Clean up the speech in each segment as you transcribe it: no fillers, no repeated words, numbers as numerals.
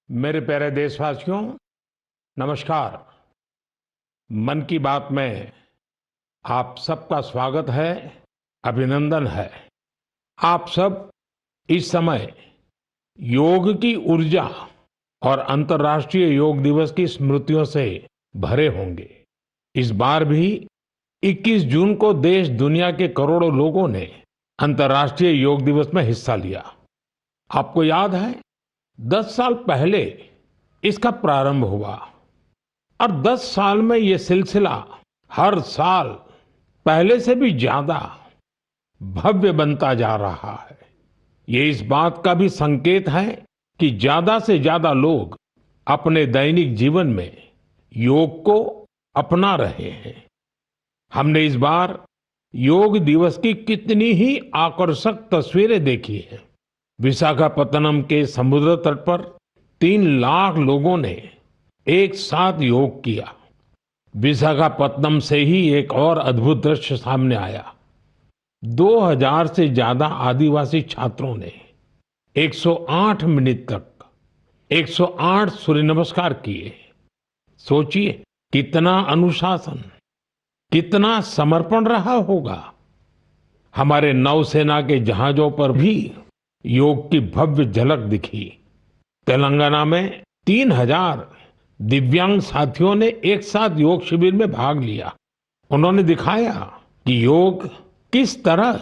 मेरे प्यारे देशवासियों, नमस्कार। मन की बात में आप सबका स्वागत है, अभिनंदन है। आप सब इस समय योग की ऊर्जा और अंतर्राष्ट्रीय योग दिवस की स्मृतियों से भरे होंगे। इस बार भी 21 जून को देश दुनिया के करोड़ों लोगों ने अंतर्राष्ट्रीय योग दिवस में हिस्सा लिया। आपको याद है, 10 साल पहले इसका प्रारंभ हुआ और 10 साल में ये सिलसिला हर साल पहले से भी ज्यादा भव्य बनता जा रहा है। ये इस बात का भी संकेत है कि ज्यादा से ज्यादा लोग अपने दैनिक जीवन में योग को अपना रहे हैं। हमने इस बार योग दिवस की कितनी ही आकर्षक तस्वीरें देखी हैं। विशाखापत्तनम के समुद्र तट पर 3 लाख लोगों ने एक साथ योग किया। विशाखापत्तनम से ही एक और अद्भुत दृश्य सामने आया। 2000 से ज्यादा आदिवासी छात्रों ने 108 मिनट तक 108 सूर्य नमस्कार किए। सोचिए, कितना अनुशासन, कितना समर्पण रहा होगा। हमारे नौसेना के जहाजों पर भी योग की भव्य झलक दिखी। तेलंगाना में 3000 दिव्यांग साथियों ने एक साथ योग शिविर में भाग लिया। उन्होंने दिखाया कि योग किस तरह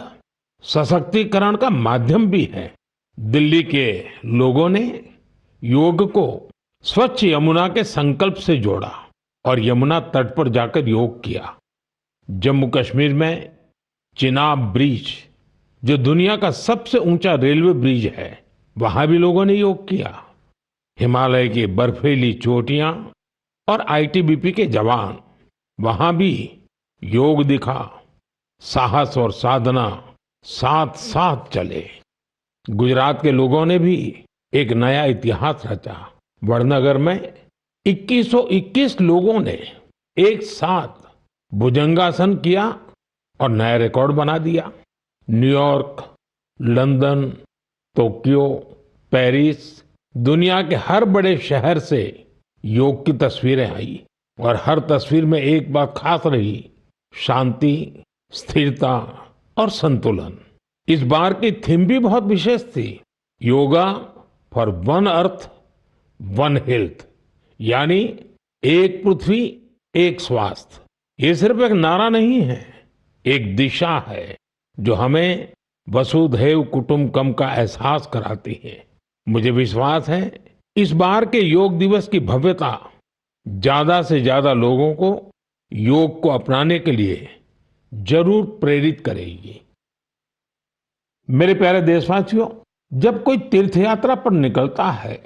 सशक्तिकरण का माध्यम भी है। दिल्ली के लोगों ने योग को स्वच्छ यमुना के संकल्प से जोड़ा और यमुना तट पर जाकर योग किया। जम्मू कश्मीर में चिनाब ब्रिज, जो दुनिया का सबसे ऊंचा रेलवे ब्रिज है, वहां भी लोगों ने योग किया। हिमालय की बर्फीली चोटियां और आईटीबीपी के जवान, वहां भी योग दिखा। साहस और साधना साथ साथ चले। गुजरात के लोगों ने भी एक नया इतिहास रचा। वडनगर में 2121 लोगों ने एक साथ भुजंगासन किया और नया रिकॉर्ड बना दिया। न्यूयॉर्क, लंदन, टोक्यो, पेरिस, दुनिया के हर बड़े शहर से योग की तस्वीरें आई और हर तस्वीर में एक बात खास रही: शांति, स्थिरता और संतुलन। इस बार की थीम भी बहुत विशेष थी। Yoga for one earth one health, यानी एक पृथ्वी एक स्वास्थ्य। ये सिर्फ एक नारा नहीं है, एक दिशा है जो हमें वसुधैव कुटुंबकम का एहसास कराती है। मुझे विश्वास है इस बार के योग दिवस की भव्यता ज्यादा से ज्यादा लोगों को योग को अपनाने के लिए जरूर प्रेरित करेगी। मेरे प्यारे देशवासियों, जब कोई तीर्थ यात्रा पर निकलता है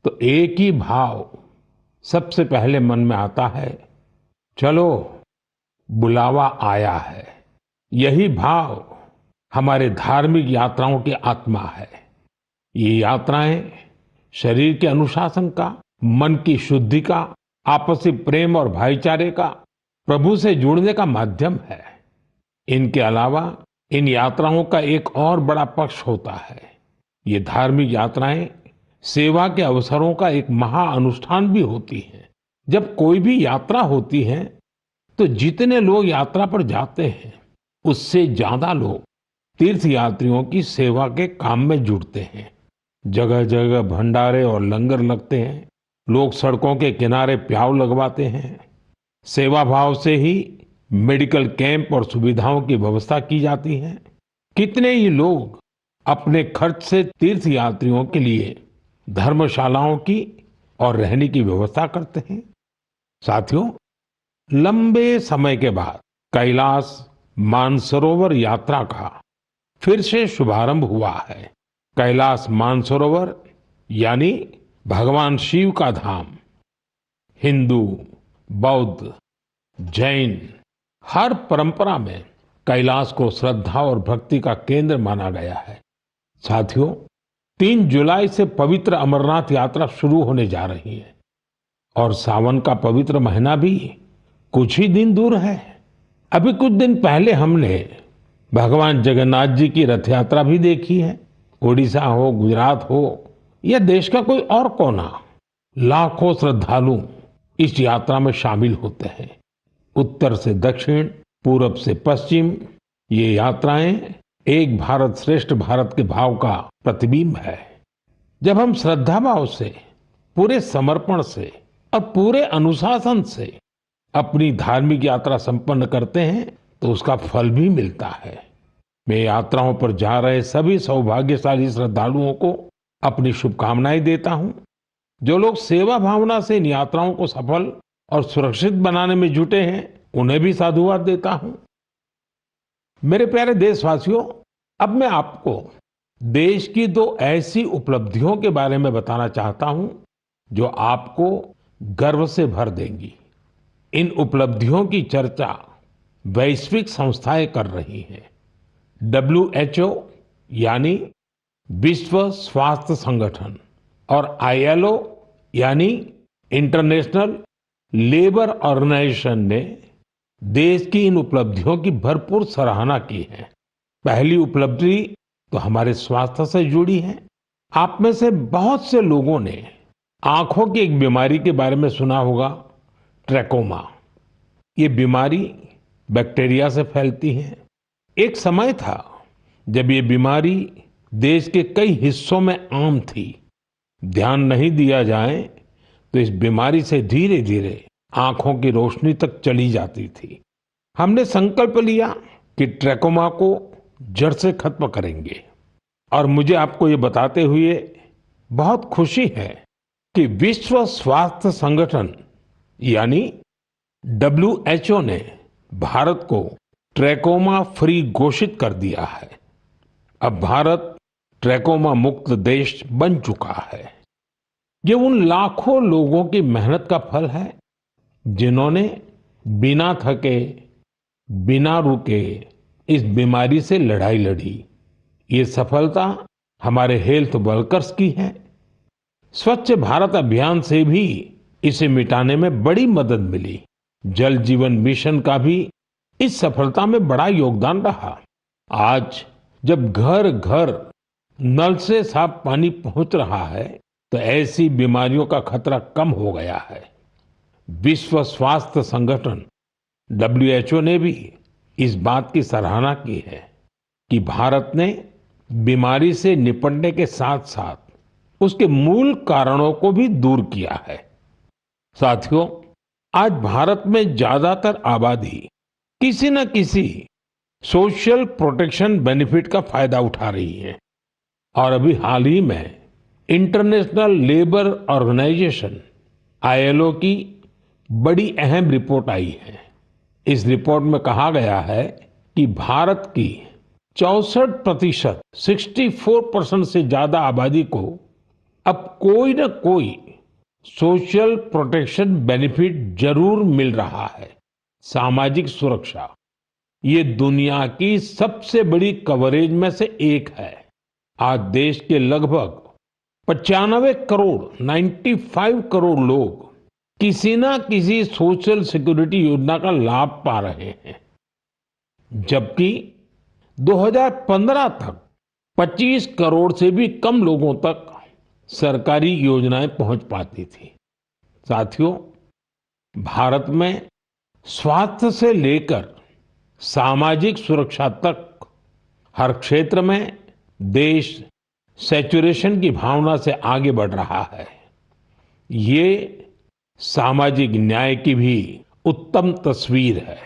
तो एक ही भाव सबसे पहले मन में आता है: चलो, बुलावा आया है। यही भाव हमारे धार्मिक यात्राओं की आत्मा है। ये यात्राएं शरीर के अनुशासन का, मन की शुद्धि का, आपसी प्रेम और भाईचारे का, प्रभु से जुड़ने का माध्यम है। इनके अलावा इन यात्राओं का एक और बड़ा पक्ष होता है। ये धार्मिक यात्राएं सेवा के अवसरों का एक महाअनुष्ठान भी होती हैं। जब कोई भी यात्रा होती है तो जितने लोग यात्रा पर जाते हैं, उससे ज्यादा लोग तीर्थ यात्रियों की सेवा के काम में जुड़ते हैं। जगह जगह भंडारे और लंगर लगते हैं। लोग सड़कों के किनारे प्याऊ लगवाते हैं। सेवा भाव से ही मेडिकल कैंप और सुविधाओं की व्यवस्था की जाती है। कितने ही लोग अपने खर्च से तीर्थ यात्रियों के लिए धर्मशालाओं की और रहने की व्यवस्था करते हैं। साथियों, लंबे समय के बाद कैलाश मानसरोवर यात्रा का फिर से शुभारंभ हुआ है। कैलाश मानसरोवर यानी भगवान शिव का धाम। हिंदू, बौद्ध, जैन हर परंपरा में कैलाश को श्रद्धा और भक्ति का केंद्र माना गया है। साथियों, 3 जुलाई से पवित्र अमरनाथ यात्रा शुरू होने जा रही है और सावन का पवित्र महीना भी कुछ ही दिन दूर है। अभी कुछ दिन पहले हमने भगवान जगन्नाथ जी की रथ यात्रा भी देखी है। ओडिशा हो, गुजरात हो या देश का कोई और कोना, लाखों श्रद्धालु इस यात्रा में शामिल होते हैं। उत्तर से दक्षिण, पूरब से पश्चिम, ये यात्राएं एक भारत श्रेष्ठ भारत के भाव का प्रतिबिंब है। जब हम श्रद्धा भाव से, पूरे समर्पण से और पूरे अनुशासन से अपनी धार्मिक यात्रा संपन्न करते हैं तो उसका फल भी मिलता है। मैं यात्राओं पर जा रहे सभी सौभाग्यशाली श्रद्धालुओं को अपनी शुभकामनाएं देता हूं। जो लोग सेवा भावना से इन यात्राओं को सफल और सुरक्षित बनाने में जुटे हैं, उन्हें भी साधुवाद देता हूं। मेरे प्यारे देशवासियों, अब मैं आपको देश की दो ऐसी उपलब्धियों के बारे में बताना चाहता हूं जो आपको गर्व से भर देंगी। इन उपलब्धियों की चर्चा वैश्विक संस्थाएं कर रही हैं। WHO यानी विश्व स्वास्थ्य संगठन और ILO यानी इंटरनेशनल लेबर ऑर्गेनाइजेशन ने देश की इन उपलब्धियों की भरपूर सराहना की है। पहली उपलब्धि तो हमारे स्वास्थ्य से जुड़ी है। आप में से बहुत से लोगों ने आंखों की एक बीमारी के बारे में सुना होगा, ट्रैकोमा। ये बीमारी बैक्टीरिया से फैलती है। एक समय था जब ये बीमारी देश के कई हिस्सों में आम थी। ध्यान नहीं दिया जाए तो इस बीमारी से धीरे धीरे आंखों की रोशनी तक चली जाती थी। हमने संकल्प लिया कि ट्रैकोमा को जड़ से खत्म करेंगे और मुझे आपको ये बताते हुए बहुत खुशी है कि विश्व स्वास्थ्य संगठन यानी WHO ने भारत को ट्रैकोमा फ्री घोषित कर दिया है। अब भारत ट्रैकोमा मुक्त देश बन चुका है। ये उन लाखों लोगों की मेहनत का फल है जिन्होंने बिना थके, बिना रुके इस बीमारी से लड़ाई लड़ी। ये सफलता हमारे हेल्थ वर्कर्स की है। स्वच्छ भारत अभियान से भी इसे मिटाने में बड़ी मदद मिली। जल जीवन मिशन का भी इस सफलता में बड़ा योगदान रहा। आज जब घर घर नल से साफ पानी पहुंच रहा है तो ऐसी बीमारियों का खतरा कम हो गया है। विश्व स्वास्थ्य संगठन WHO ने भी इस बात की सराहना की है कि भारत ने बीमारी से निपटने के साथ साथ उसके मूल कारणों को भी दूर किया है। साथियों, आज भारत में ज्यादातर आबादी किसी न किसी सोशल प्रोटेक्शन बेनिफिट का फायदा उठा रही है और अभी हाल ही में इंटरनेशनल लेबर ऑर्गेनाइजेशन ILO की बड़ी अहम रिपोर्ट आई है। इस रिपोर्ट में कहा गया है कि भारत की 64%, 64% से ज्यादा आबादी को अब कोई न कोई सोशल प्रोटेक्शन बेनिफिट जरूर मिल रहा है। सामाजिक सुरक्षा ये दुनिया की सबसे बड़ी कवरेज में से एक है। आज देश के लगभग 95 करोड़ 95 करोड़ लोग किसी ना किसी सोशल सिक्योरिटी योजना का लाभ पा रहे हैं, जबकि 2015 तक 25 करोड़ से भी कम लोगों तक सरकारी योजनाएं पहुंच पाती थी। साथियों, भारत में स्वास्थ्य से लेकर सामाजिक सुरक्षा तक हर क्षेत्र में देश सैचुरेशन की भावना से आगे बढ़ रहा है। ये सामाजिक न्याय की भी उत्तम तस्वीर है।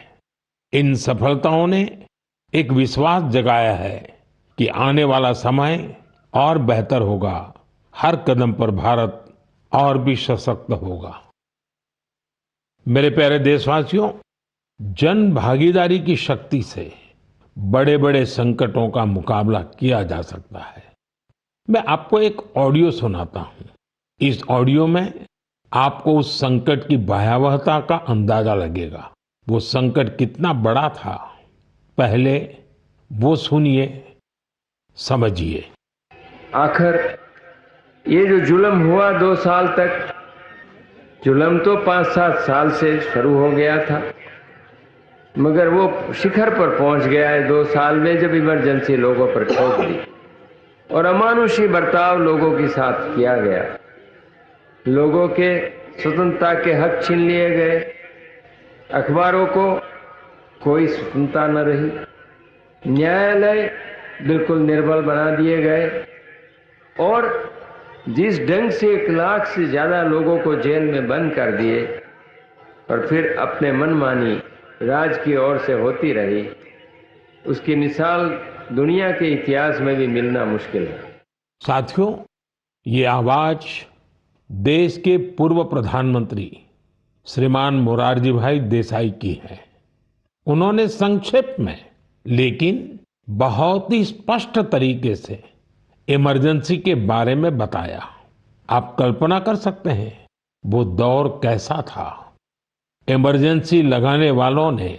इन सफलताओं ने एक विश्वास जगाया है कि आने वाला समय और बेहतर होगा। हर कदम पर भारत और भी सशक्त होगा। मेरे प्यारे देशवासियों, जन भागीदारी की शक्ति से बड़े बड़े संकटों का मुकाबला किया जा सकता है। मैं आपको एक ऑडियो सुनाता हूं। इस ऑडियो में आपको उस संकट की भयावहता का अंदाजा लगेगा। वो संकट कितना बड़ा था, पहले वो सुनिए, समझिए। आखिर ये जो जुल्म हुआ 2 साल तक, जुल्म तो 5-7 साल से शुरू हो गया था। मगर वो शिखर पर पहुंच गया है 2 साल में, जब इमरजेंसी लोगों पर ठोक दी और अमानुषी बर्ताव लोगों के साथ किया गया। लोगों के स्वतंत्रता के हक छीन लिए गए, अखबारों को कोई स्वतंत्रता न रही, न्यायालय बिल्कुल निर्बल बना दिए गए और जिस ढंग से 1 लाख से ज्यादा लोगों को जेल में बंद कर दिए और फिर अपने मनमानी राज की ओर से होती रही, उसकी मिसाल दुनिया के इतिहास में भी मिलना मुश्किल है। साथियों, ये आवाज देश के पूर्व प्रधानमंत्री श्रीमान मोरारजी भाई देसाई की है। उन्होंने संक्षेप में लेकिन बहुत ही स्पष्ट तरीके से इमरजेंसी के बारे में बताया। आप कल्पना कर सकते हैं वो दौर कैसा था। इमरजेंसी लगाने वालों ने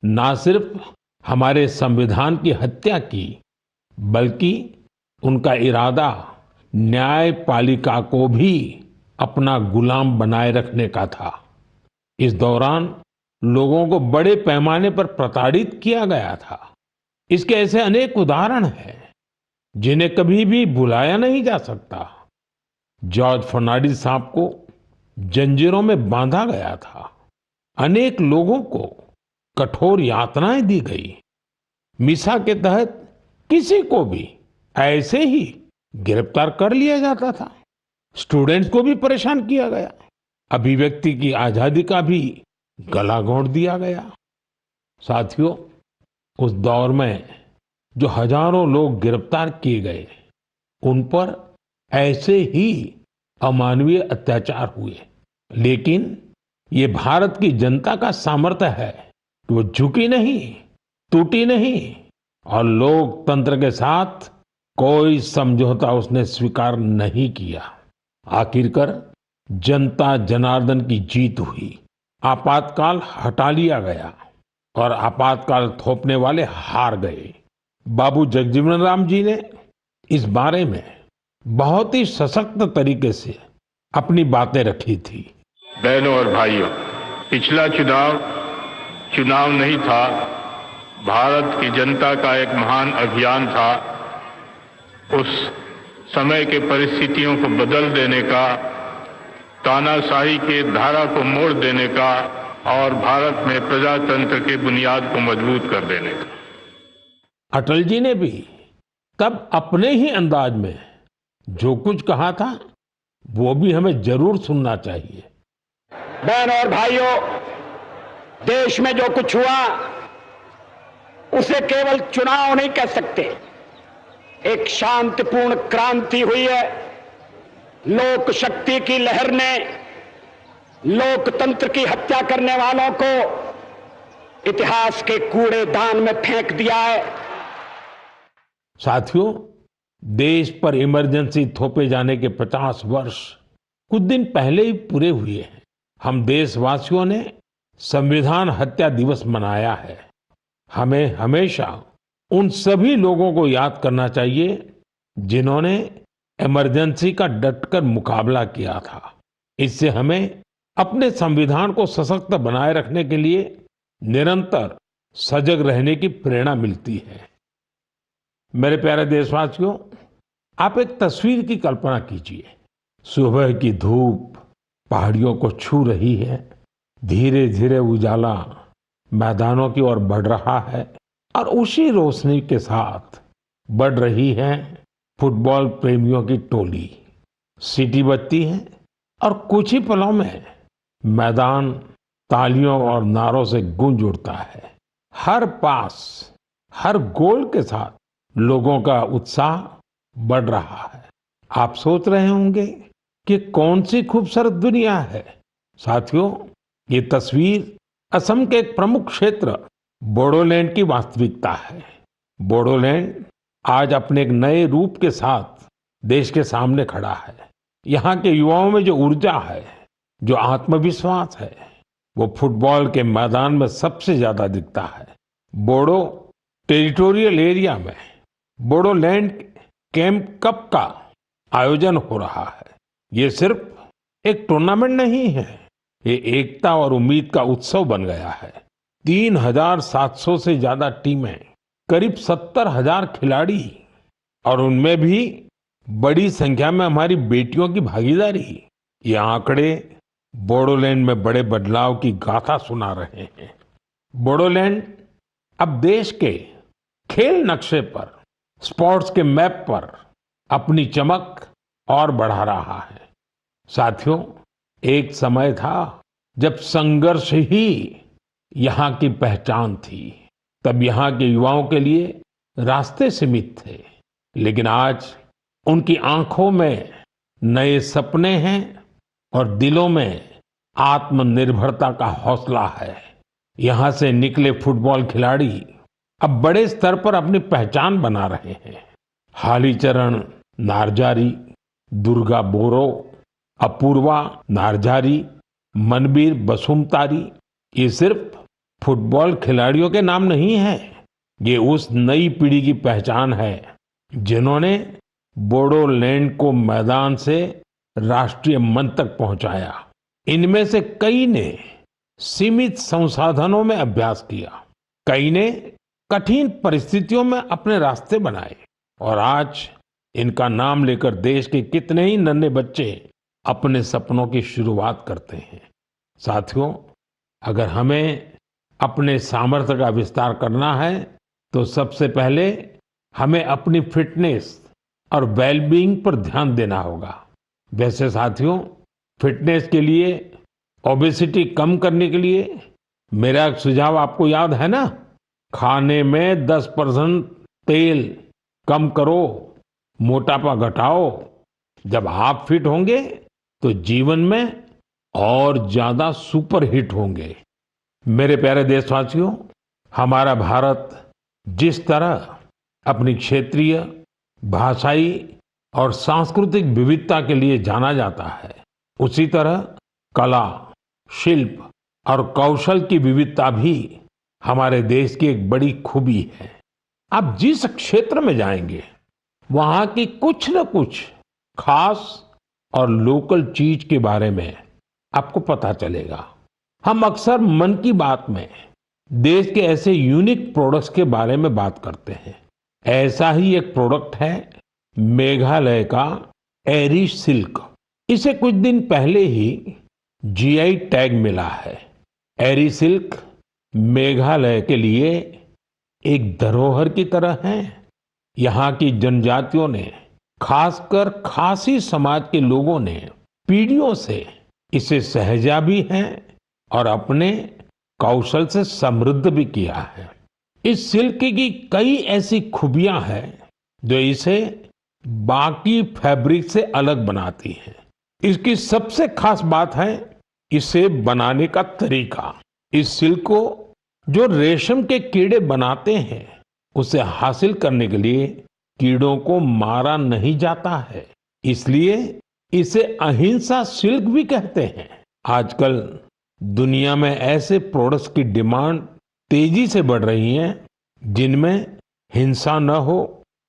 ना सिर्फ हमारे संविधान की हत्या की, बल्कि उनका इरादा न्यायपालिका को भी अपना गुलाम बनाए रखने का था। इस दौरान लोगों को बड़े पैमाने पर प्रताड़ित किया गया था। इसके ऐसे अनेक उदाहरण हैं जिन्हें कभी भी भुलाया नहीं जा सकता। जॉर्ज फर्नांडिस साहब को जंजीरों में बांधा गया था। अनेक लोगों को कठोर यातनाएं दी गई। मिसा के तहत किसी को भी ऐसे ही गिरफ्तार कर लिया जाता था। स्टूडेंट्स को भी परेशान किया गया। अभिव्यक्ति की आजादी का भी गला घोंट दिया गया। साथियों, उस दौर में जो हजारों लोग गिरफ्तार किए गए, उन पर ऐसे ही अमानवीय अत्याचार हुए। लेकिन ये भारत की जनता का सामर्थ्य है कि वो झुकी नहीं, टूटी नहीं और लोकतंत्र के साथ कोई समझौता उसने स्वीकार नहीं किया। आखिरकार जनता जनार्दन की जीत हुई। आपातकाल हटा लिया गया और आपातकाल थोपने वाले हार गए। बाबू जगजीवन राम जी ने इस बारे में बहुत ही सशक्त तरीके से अपनी बातें रखी थी। बहनों और भाइयों, पिछला चुनाव नहीं था, भारत की जनता का एक महान अभियान था। उस समय के परिस्थितियों को बदल देने का, तानाशाही के धारा को मोड़ देने का और भारत में प्रजातंत्र की बुनियाद को मजबूत कर देने का। अटल जी ने भी तब अपने ही अंदाज में जो कुछ कहा था, वो भी हमें जरूर सुनना चाहिए। बहनों और भाइयों, देश में जो कुछ हुआ उसे केवल चुनाव नहीं कह सकते। एक शांतिपूर्ण क्रांति हुई है। लोक शक्ति की लहर ने लोकतंत्र की हत्या करने वालों को इतिहास के कूड़ेदान में फेंक दिया है। साथियों, देश पर इमरजेंसी थोपे जाने के 50 वर्ष कुछ दिन पहले ही पूरे हुए हैं। हम देशवासियों ने संविधान हत्या दिवस मनाया है। हमें हमेशा उन सभी लोगों को याद करना चाहिए जिन्होंने इमरजेंसी का डटकर मुकाबला किया था। इससे हमें अपने संविधान को सशक्त बनाए रखने के लिए निरंतर सजग रहने की प्रेरणा मिलती है। मेरे प्यारे देशवासियों, आप एक तस्वीर की कल्पना कीजिए। सुबह की धूप पहाड़ियों को छू रही है। धीरे धीरे उजाला मैदानों की ओर बढ़ रहा है और उसी रोशनी के साथ बढ़ रही है फुटबॉल प्रेमियों की टोली। सीटी बजती है और कुछ ही पलों में मैदान तालियों और नारों से गूंज उठता है। हर पास, हर गोल के साथ लोगों का उत्साह बढ़ रहा है। आप सोच रहे होंगे कि कौन सी खूबसूरत दुनिया है। साथियों, ये तस्वीर असम के एक प्रमुख क्षेत्र बोडोलैंड की वास्तविकता है। बोडोलैंड आज अपने एक नए रूप के साथ देश के सामने खड़ा है। यहाँ के युवाओं में जो ऊर्जा है, जो आत्मविश्वास है, वो फुटबॉल के मैदान में सबसे ज्यादा दिखता है। बोडो टेरिटोरियल एरिया में बोडोलैंड कैंप कप का आयोजन हो रहा है। ये सिर्फ एक टूर्नामेंट नहीं है, ये एकता और उम्मीद का उत्सव बन गया है। 3,700 से ज्यादा टीमें, करीब 70,000 खिलाड़ी और उनमें भी बड़ी संख्या में हमारी बेटियों की भागीदारी। ये आंकड़े बोडोलैंड में बड़े बदलाव की गाथा सुना रहे हैं। बोडोलैंड अब देश के खेल नक्शे पर, स्पोर्ट्स के मैप पर अपनी चमक और बढ़ा रहा है। साथियों, एक समय था जब संघर्ष ही यहाँ की पहचान थी। तब यहाँ के युवाओं के लिए रास्ते सीमित थे, लेकिन आज उनकी आंखों में नए सपने हैं और दिलों में आत्मनिर्भरता का हौसला है। यहाँ से निकले फुटबॉल खिलाड़ी अब बड़े स्तर पर अपनी पहचान बना रहे हैं। हालीचरण नार्जारी, दुर्गा बोरो, अपूर्वा नार्जारी, मनबीर बसुमतारी, ये सिर्फ फुटबॉल खिलाड़ियों के नाम नहीं है, ये उस नई पीढ़ी की पहचान है जिन्होंने बोडोलैंड को मैदान से राष्ट्रीय मंच तक पहुंचाया। इनमें से कई ने सीमित संसाधनों में अभ्यास किया, कई ने कठिन परिस्थितियों में अपने रास्ते बनाए और आज इनका नाम लेकर देश के कितने ही नन्हे बच्चे अपने सपनों की शुरुआत करते हैं। साथियों, अगर हमें अपने सामर्थ्य का विस्तार करना है तो सबसे पहले हमें अपनी फिटनेस और वेलबीइंग पर ध्यान देना होगा। वैसे साथियों, फिटनेस के लिए, ओबेसिटी कम करने के लिए मेरा एक सुझाव आपको याद है ना? खाने में 10% तेल कम करो, मोटापा घटाओ। जब आप फिट होंगे तो जीवन में और ज्यादा सुपर हिट होंगे। मेरे प्यारे देशवासियों, हमारा भारत जिस तरह अपनी क्षेत्रीय, भाषाई और सांस्कृतिक विविधता के लिए जाना जाता है, उसी तरह कला, शिल्प और कौशल की विविधता भी हमारे देश की एक बड़ी खूबी है। आप जिस क्षेत्र में जाएंगे वहां की कुछ न कुछ खास और लोकल चीज के बारे में आपको पता चलेगा। हम अक्सर मन की बात में देश के ऐसे यूनिक प्रोडक्ट्स के बारे में बात करते हैं। ऐसा ही एक प्रोडक्ट है मेघालय का एरी सिल्क। इसे कुछ दिन पहले ही जीआई टैग मिला है। एरी सिल्क मेघालय के लिए एक धरोहर की तरह है। यहाँ की जनजातियों ने, खासकर खासी समाज के लोगों ने पीढ़ियों से इसे सहेजा भी है और अपने कौशल से समृद्ध भी किया है। इस सिल्क की कई ऐसी खूबियां हैं जो इसे बाकी फैब्रिक से अलग बनाती हैं। इसकी सबसे खास बात है इसे बनाने का तरीका। इस सिल्क को जो रेशम के कीड़े बनाते हैं, उसे हासिल करने के लिए कीड़ों को मारा नहीं जाता है, इसलिए इसे अहिंसा सिल्क भी कहते हैं। आजकल दुनिया में ऐसे प्रोडक्ट्स की डिमांड तेजी से बढ़ रही है जिनमें हिंसा न हो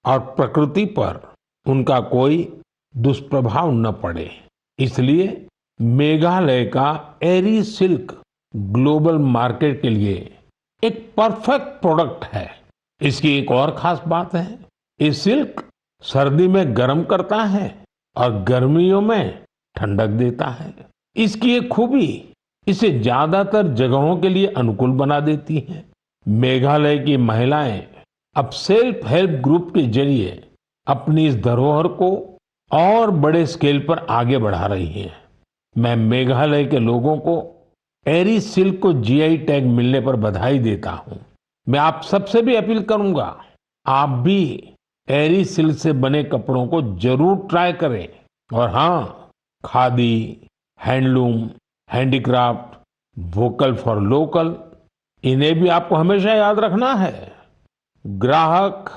और प्रकृति पर उनका कोई दुष्प्रभाव न पड़े। इसलिए मेघालय का एरी सिल्क ग्लोबल मार्केट के लिए एक परफेक्ट प्रोडक्ट है। इसकी एक और खास बात है, ये सिल्क सर्दी में गर्म करता है और गर्मियों में ठंडक देता है। इसकी एक खूबी इसे ज्यादातर जगहों के लिए अनुकूल बना देती है। मेघालय की महिलाएं अब सेल्फ हेल्प ग्रुप के जरिए अपनी इस धरोहर को और बड़े स्केल पर आगे बढ़ा रही हैं। मैं मेघालय के लोगों को एरी सिल्क को जीआई टैग मिलने पर बधाई देता हूं। मैं आप सबसे भी अपील करूंगा, आप भी एरी सिल्क से बने कपड़ों को जरूर ट्राई करें। और हाँ, khadi, handloom, handicraft, vocal for local, इन्हें भी आपको हमेशा याद रखना है। ग्राहक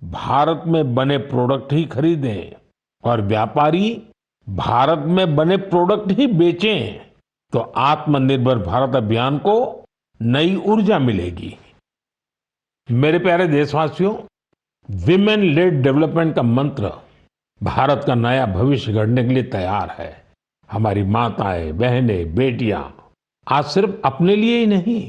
भारत में बने प्रोडक्ट ही खरीदें और व्यापारी भारत में बने प्रोडक्ट ही बेचें, तो आत्मनिर्भर भारत अभियान को नई ऊर्जा मिलेगी। मेरे प्यारे देशवासियों, विमेन लेड डेवलपमेंट का मंत्र भारत का नया भविष्य गढ़ने के लिए तैयार है। हमारी माताएं, बहनें, बेटियां आज सिर्फ अपने लिए ही नहीं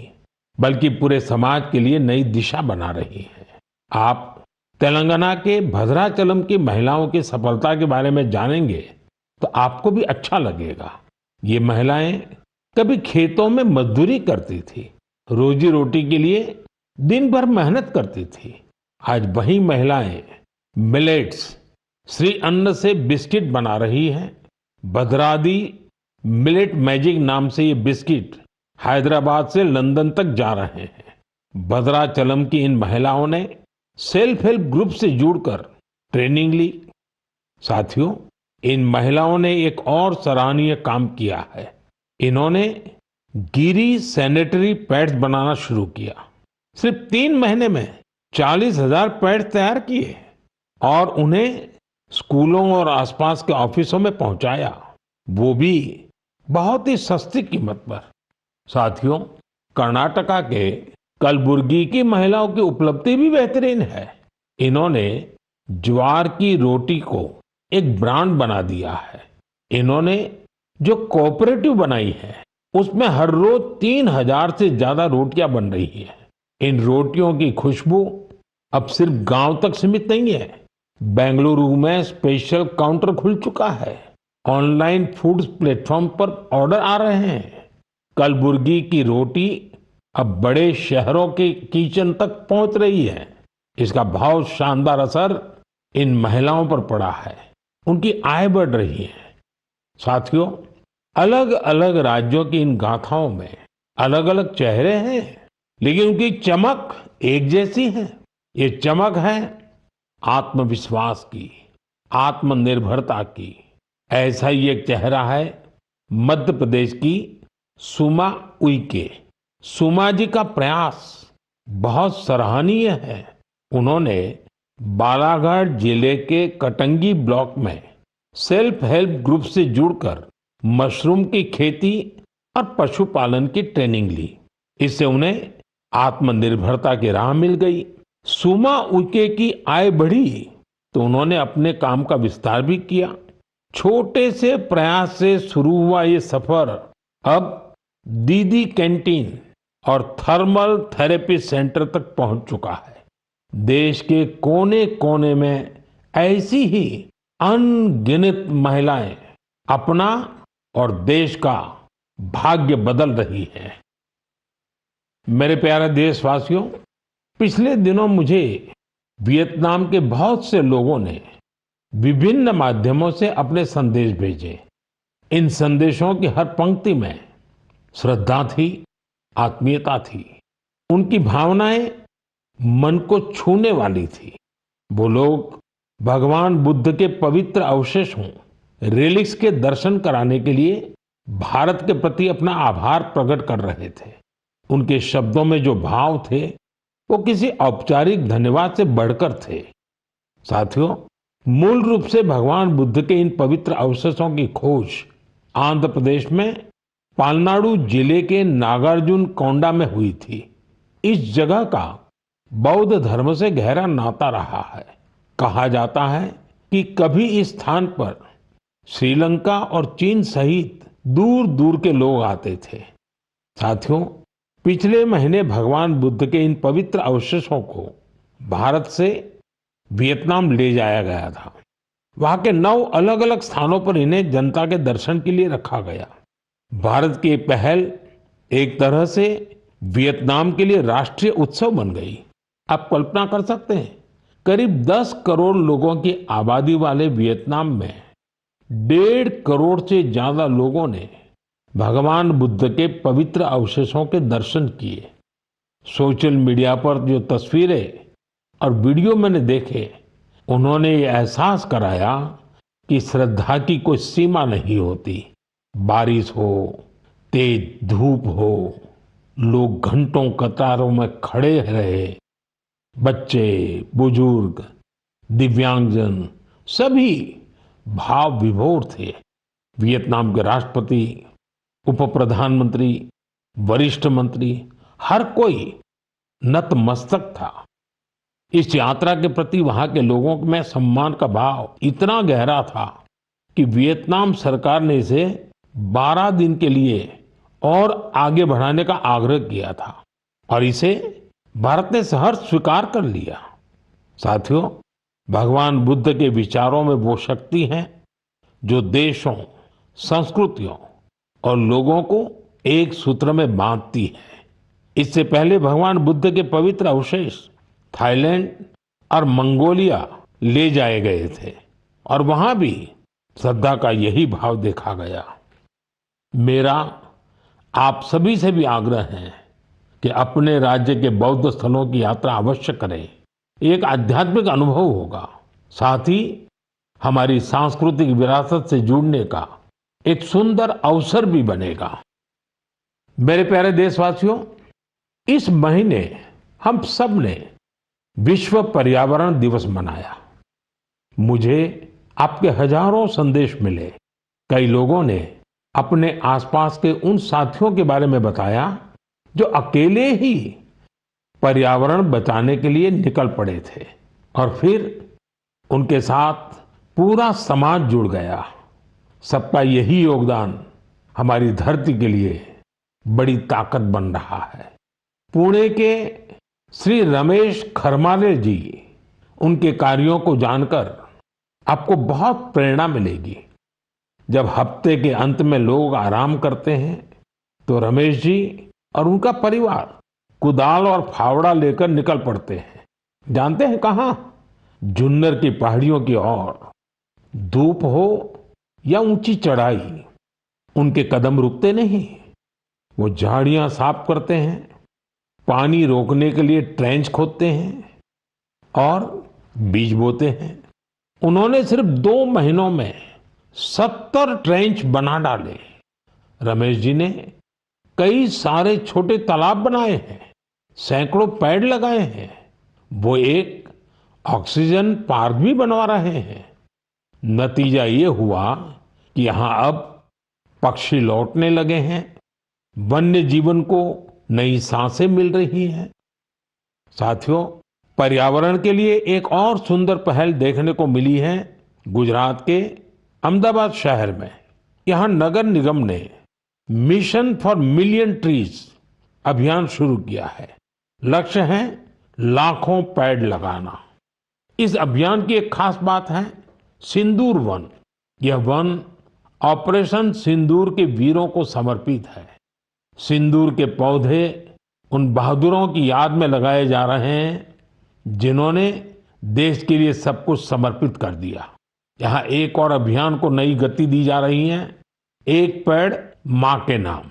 बल्कि पूरे समाज के लिए नई दिशा बना रही हैं। आप तेलंगाना के भद्राचलम की महिलाओं की सफलता के बारे में जानेंगे तो आपको भी अच्छा लगेगा। ये महिलाएं कभी खेतों में मजदूरी करती थी, रोजी रोटी के लिए दिन भर मेहनत करती थी। आज वही महिलाएं मिलेट्स, श्री अन्न से बिस्किट बना रही हैं। भद्रादी मिलेट मैजिक नाम से ये बिस्किट हैदराबाद से लंदन तक जा रहे हैं। भद्राचलम की इन महिलाओं ने सेल्फ हेल्प ग्रुप से जुड़कर ट्रेनिंग ली। साथियों, इन महिलाओं ने एक और सराहनीय काम किया है। इन्होंने गिरी सैनिटरी पैड्स बनाना शुरू किया। सिर्फ 3 महीने में 40,000 पैड्स तैयार किए और उन्हें स्कूलों और आसपास के ऑफिसों में पहुंचाया, वो भी बहुत ही सस्ती कीमत पर। साथियों, कर्नाटका के कलबुर्गी की महिलाओं की उपलब्धि भी बेहतरीन है। इन्होंने ज्वार की रोटी को एक ब्रांड बना दिया है। इन्होंने जो कोऑपरेटिव बनाई है उसमें हर रोज 3,000 से ज्यादा रोटियां बन रही है। इन रोटियों की खुशबू अब सिर्फ गांव तक सीमित नहीं है। बेंगलुरु में स्पेशल काउंटर खुल चुका है। ऑनलाइन फूड प्लेटफॉर्म पर ऑर्डर आ रहे हैं। कलबुर्गी की रोटी अब बड़े शहरों के किचन तक पहुंच रही है। इसका बहुत शानदार असर इन महिलाओं पर पड़ा है। उनकी आय बढ़ रही है। साथियों, अलग अलग राज्यों की इन गाथाओं में अलग अलग चेहरे हैं, लेकिन उनकी चमक एक जैसी है। ये चमक है आत्मविश्वास की, आत्मनिर्भरता की। ऐसा ही एक चेहरा है मध्य प्रदेश की सुमा उइके। सुमा जी का प्रयास बहुत सराहनीय है। उन्होंने बालाघाट जिले के कटंगी ब्लॉक में सेल्फ हेल्प ग्रुप से जुड़कर मशरूम की खेती और पशुपालन की ट्रेनिंग ली। इससे उन्हें आत्मनिर्भरता की राह मिल गई। सुमा उइके की आय बढ़ी तो उन्होंने अपने काम का विस्तार भी किया। छोटे से प्रयास से शुरू हुआ ये सफर अब दीदी कैंटीन और थर्मल थेरेपी सेंटर तक पहुंच चुका है। देश के कोने कोने में ऐसी ही अनगिनत महिलाएं अपना और देश का भाग्य बदल रही हैं। मेरे प्यारे देशवासियों, पिछले दिनों मुझे वियतनाम के बहुत से लोगों ने विभिन्न माध्यमों से अपने संदेश भेजे। इन संदेशों की हर पंक्ति में श्रद्धा थी, आत्मीयता थी। उनकी भावनाएं मन को छूने वाली थी। वो लोग भगवान बुद्ध के पवित्र अवशेषों, रेलिक्स के दर्शन कराने के लिए भारत के प्रति अपना आभार प्रकट कर रहे थे। उनके शब्दों में जो भाव थे वो किसी औपचारिक धन्यवाद से बढ़कर थे। साथियों, मूल रूप से भगवान बुद्ध के इन पवित्र अवशेषों की खोज आंध्र प्रदेश में पालनाडु जिले के नागार्जुन कोंडा में हुई थी। इस जगह का बौद्ध धर्म से गहरा नाता रहा है। कहा जाता है कि कभी इस स्थान पर श्रीलंका और चीन सहित दूर दूर के लोग आते थे। साथियों, पिछले महीने भगवान बुद्ध के इन पवित्र अवशेषों को भारत से वियतनाम ले जाया गया था। वहां के 9 अलग अलग स्थानों पर इन्हें जनता के दर्शन के लिए रखा गया। भारत की पहल एक तरह से वियतनाम के लिए राष्ट्रीय उत्सव बन गई। आप कल्पना कर सकते हैं, करीब 10 करोड़ लोगों की आबादी वाले वियतनाम में 1.5 करोड़ से ज्यादा लोगों ने भगवान बुद्ध के पवित्र अवशेषों के दर्शन किए। सोशल मीडिया पर जो तस्वीरें और वीडियो मैंने देखे, उन्होंने ये एहसास कराया कि श्रद्धा की कोई सीमा नहीं होती। बारिश हो, तेज धूप हो, लोग घंटों कतारों में खड़े रहे। बच्चे, बुजुर्ग, दिव्यांगजन सभी भाव विभोर थे। वियतनाम के राष्ट्रपति, उप प्रधानमंत्री, वरिष्ठ मंत्री, हर कोई नतमस्तक था। इस यात्रा के प्रति वहां के लोगों में सम्मान का भाव इतना गहरा था कि वियतनाम सरकार ने इसे 12 दिन के लिए और आगे बढ़ाने का आग्रह किया था। और इसे भारत ने सहर्ष स्वीकार कर लिया। साथियों, भगवान बुद्ध के विचारों में वो शक्ति है जो देशों, संस्कृतियों और लोगों को एक सूत्र में बांधती है। इससे पहले भगवान बुद्ध के पवित्र अवशेष थाईलैंड और मंगोलिया ले जाए गए थे और वहां भी श्रद्धा का यही भाव देखा गया। मेरा आप सभी से भी आग्रह है कि अपने राज्य के बौद्ध स्थलों की यात्रा अवश्य करें। एक आध्यात्मिक अनुभव होगा, साथ ही हमारी सांस्कृतिक विरासत से जुड़ने का एक सुंदर अवसर भी बनेगा। मेरे प्यारे देशवासियों, इस महीने हम सब ने विश्व पर्यावरण दिवस मनाया। मुझे आपके हजारों संदेश मिले। कई लोगों ने अपने आसपास के उन साथियों के बारे में बताया जो अकेले ही पर्यावरण बचाने के लिए निकल पड़े थे और फिर उनके साथ पूरा समाज जुड़ गया। सबका यही योगदान हमारी धरती के लिए बड़ी ताकत बन रहा है। पुणे के श्री रमेश खरमाले जी, उनके कार्यों को जानकर आपको बहुत प्रेरणा मिलेगी। जब हफ्ते के अंत में लोग आराम करते हैं तो रमेश जी और उनका परिवार कुदाल और फावड़ा लेकर निकल पड़ते हैं। जानते हैं कहाँ? जुन्नर की पहाड़ियों की ओर। धूप हो या ऊंची चढ़ाई, उनके कदम रुकते नहीं। वो झाड़ियां साफ करते हैं, पानी रोकने के लिए ट्रेंच खोदते हैं और बीज बोते हैं। उन्होंने सिर्फ 2 महीनों में 70 ट्रेंच बना डाले। रमेश जी ने कई सारे छोटे तालाब बनाए हैं, सैकड़ों पेड़ लगाए हैं। वो एक ऑक्सीजन पार्क भी बनवा रहे हैं। नतीजा ये हुआ कि यहाँ अब पक्षी लौटने लगे हैं, वन्य जीवन को नई सांसें मिल रही हैं। साथियों, पर्यावरण के लिए एक और सुंदर पहल देखने को मिली है गुजरात के अहमदाबाद शहर में। यहाँ नगर निगम ने मिशन फॉर मिलियन ट्रीज अभियान शुरू किया है। लक्ष्य है लाखों पेड़ लगाना। इस अभियान की एक खास बात है सिंदूर वन। यह वन ऑपरेशन सिंदूर के वीरों को समर्पित है। सिंदूर के पौधे उन बहादुरों की याद में लगाए जा रहे हैं जिन्होंने देश के लिए सब कुछ समर्पित कर दिया। यहाँ एक और अभियान को नई गति दी जा रही है, एक पेड़ मां के नाम।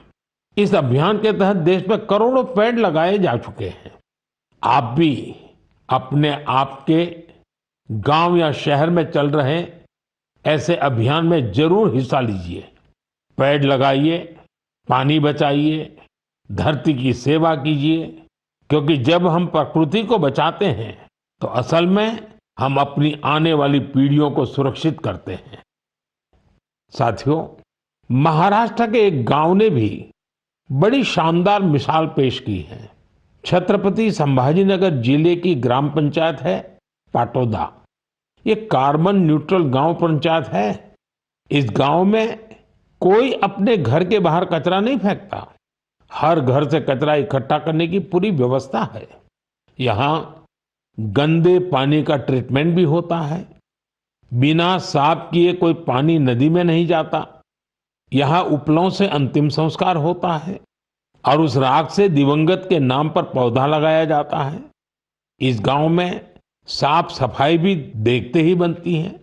इस अभियान के तहत देश में करोड़ों पेड़ लगाए जा चुके हैं। आप भी अपने आप के गांव या शहर में चल रहे ऐसे अभियान में जरूर हिस्सा लीजिए। पेड़ लगाइए, पानी बचाइए, धरती की सेवा कीजिए, क्योंकि जब हम प्रकृति को बचाते हैं तो असल में हम अपनी आने वाली पीढ़ियों को सुरक्षित करते हैं। साथियों, महाराष्ट्र के एक गांव ने भी बड़ी शानदार मिसाल पेश की है। छत्रपति संभाजीनगर जिले की ग्राम पंचायत है पाटोदा। ये कार्बन न्यूट्रल गांव पंचायत है। इस गांव में कोई अपने घर के बाहर कचरा नहीं फेंकता। हर घर से कचरा इकट्ठा करने की पूरी व्यवस्था है। यहाँ गंदे पानी का ट्रीटमेंट भी होता है। बिना साफ किए कोई पानी नदी में नहीं जाता। यहाँ उपलों से अंतिम संस्कार होता है और उस राख से दिवंगत के नाम पर पौधा लगाया जाता है। इस गांव में साफ सफाई भी देखते ही बनती है।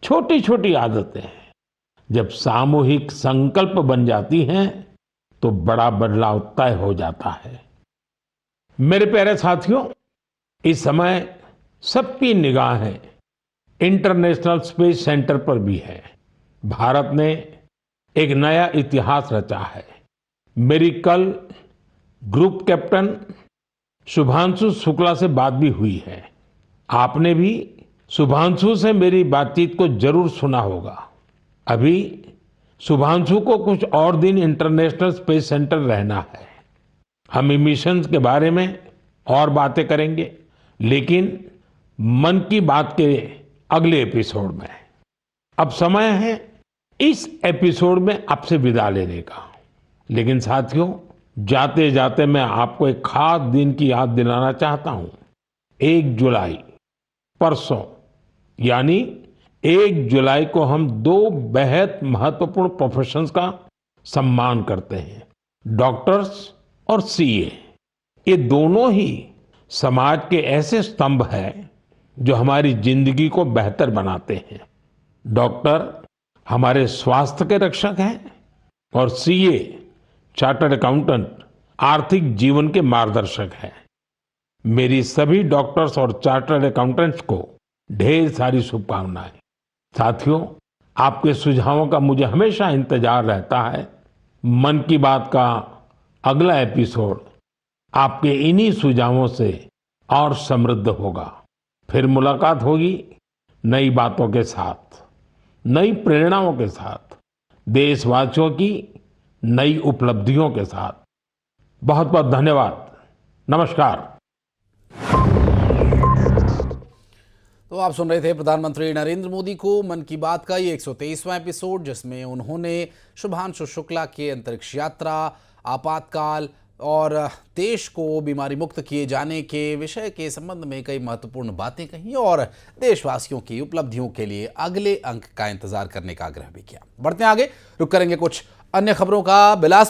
छोटी छोटी आदतें जब सामूहिक संकल्प बन जाती हैं तो बड़ा बदलाव तय हो जाता है। मेरे प्यारे साथियों, इस समय सबकी निगाहें इंटरनेशनल स्पेस सेंटर पर भी है। भारत ने एक नया इतिहास रचा है। मेरी कल ग्रुप कैप्टन शुभांशु शुक्ला से बात भी हुई है। आपने भी शुभांशु से मेरी बातचीत को जरूर सुना होगा। अभी शुभांशु को कुछ और दिन इंटरनेशनल स्पेस सेंटर रहना है। हम मिशंस के बारे में और बातें करेंगे, लेकिन मन की बात के अगले एपिसोड में। अब समय है इस एपिसोड में आपसे विदा लेने का। लेकिन साथियों, जाते जाते मैं आपको एक खास दिन की याद दिलाना चाहता हूं। 1 जुलाई, परसों, यानी 1 जुलाई को हम 2 बेहद महत्वपूर्ण प्रोफेशंस का सम्मान करते हैं, डॉक्टर्स और सीए। ये दोनों ही समाज के ऐसे स्तंभ हैं जो हमारी जिंदगी को बेहतर बनाते हैं। डॉक्टर हमारे स्वास्थ्य के रक्षक हैं और सीए, चार्टर्ड अकाउंटेंट, आर्थिक जीवन के मार्गदर्शक हैं। मेरी सभी डॉक्टर्स और चार्टर्ड अकाउंटेंट्स को ढेर सारी शुभकामनाएं। साथियों, आपके सुझावों का मुझे हमेशा इंतजार रहता है। मन की बात का अगला एपिसोड आपके इन्हीं सुझावों से और समृद्ध होगा। फिर मुलाकात होगी नई बातों के साथ, नई प्रेरणाओं के साथ, देशवासियों की नई उपलब्धियों के साथ। बहुत बहुत धन्यवाद। नमस्कार। तो आप सुन रहे थे प्रधानमंत्री नरेंद्र मोदी को मन की बात का ये 123वां एपिसोड, जिसमें उन्होंने शुभांशु शुक्ला के अंतरिक्ष यात्रा, आपातकाल और देश को बीमारी मुक्त किए जाने के विषय के संबंध में कई महत्वपूर्ण बातें कही और देशवासियों की उपलब्धियों के लिए अगले अंक का इंतजार करने का आग्रह भी किया। बढ़ते हैं आगे, रुक करेंगे कुछ अन्य खबरों का। बिलासपुर